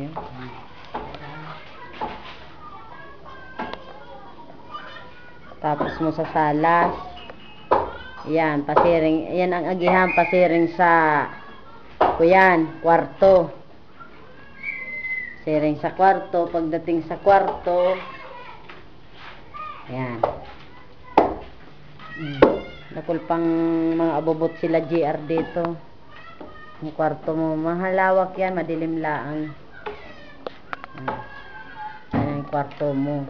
Ayun. Tapos mo sa salas. Yan, pasiring. Yan ang agihan, pasiring sa kuyan, kwarto. Siring sa kwarto. Pagdating sa kwarto, yan. Nakul pang mga abobot sila GR dito. Yung kwarto mo, mahalawak yan, madilim laang. Yan yung kwarto mo.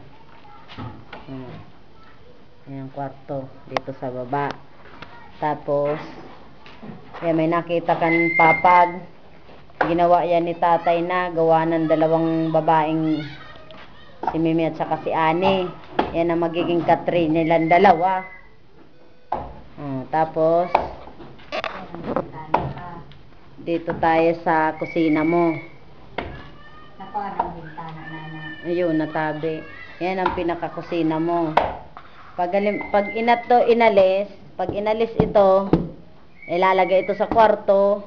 Yan yung kwarto dito sa baba. Tapos yan, may nakita kan papag. Ginawa yan ni tatay na gawa ng dalawang babaeng, si Mimi at saka si Ani. Yan ang magiging Catherine nilang dalawa. Tapos dito tayo sa kusina mo. Ayun, natabi. Yan ang pinakakusina mo. Pag inalis ito, ilalagay ito sa kwarto.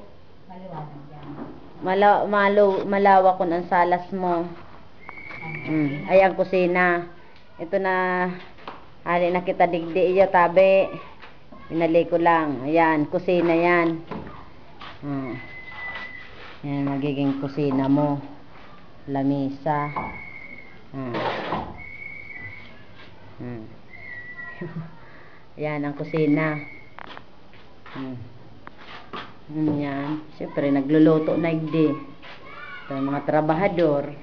Malawak kun ang salas mo. Ay ang kusina. Ito na ali na kita digdi iyo tabi. Pinali ko lang. Ayan, kusina yan. Yan magiging kusina mo. Lamisa. Yan ang kusina. Yan. Siyempre nagluluto na digdi. Ito yung mga trabahador.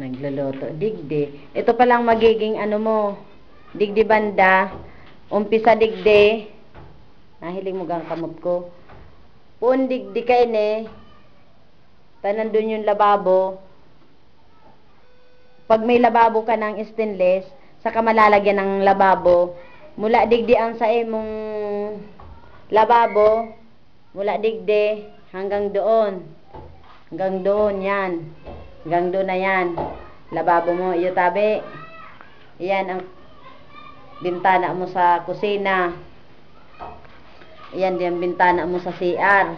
Nagluluto digdi. Ito palang magiging ano mo, digdi banda. Umpisa digdi. Nahiling mo gang kamot ko. Kung digdi kayo ne, tanan dun yung lababo. Pag may lababo ka ng stainless, saka malalagyan ng lababo, mula digdi ang sa imong lababo, mula digdi hanggang doon. Hanggang doon yan. Hanggang doon na yan. Lababo mo, iyo tabi. Yan ang bintana mo sa kusina. Yan din ang bintana mo sa CR.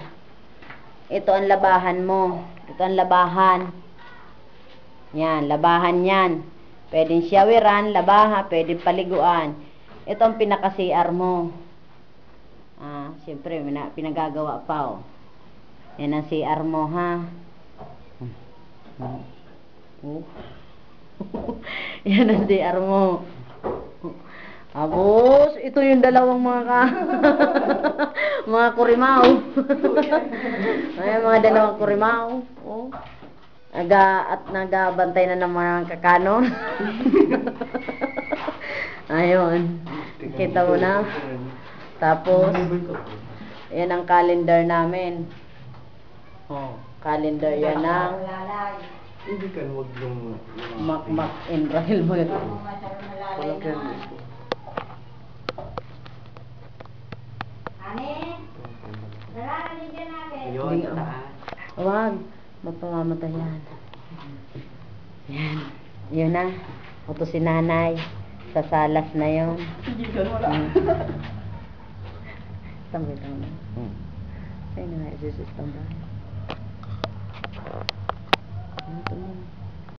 Ito ang labahan mo. Ito ang labahan. Yan, labahan yan. Pwedeng showeran, labaha, pwedeng paliguan. Ito ang pinaka-CR mo. Siyempre, pinagagawa pa, oh. Yan ang CR mo, ha. Yan ang CR mo. Abos, ito yung dalawang mga mga kurimaw. Ay, mga dalawang kurimaw. Oh. Nagabantay na ng mga kakano. Ayun. Kita mo na. Tapos, yan ang calendar namin. Calendar yan ng hindi ka wag yung Makmak in Rahil mo ito. Wag, mapamamatay yan. Yan. Yun na. Ito si nanay. Sa salas na yun. Tambay lang na. Ay na nga, isusustang ba? Ito mo.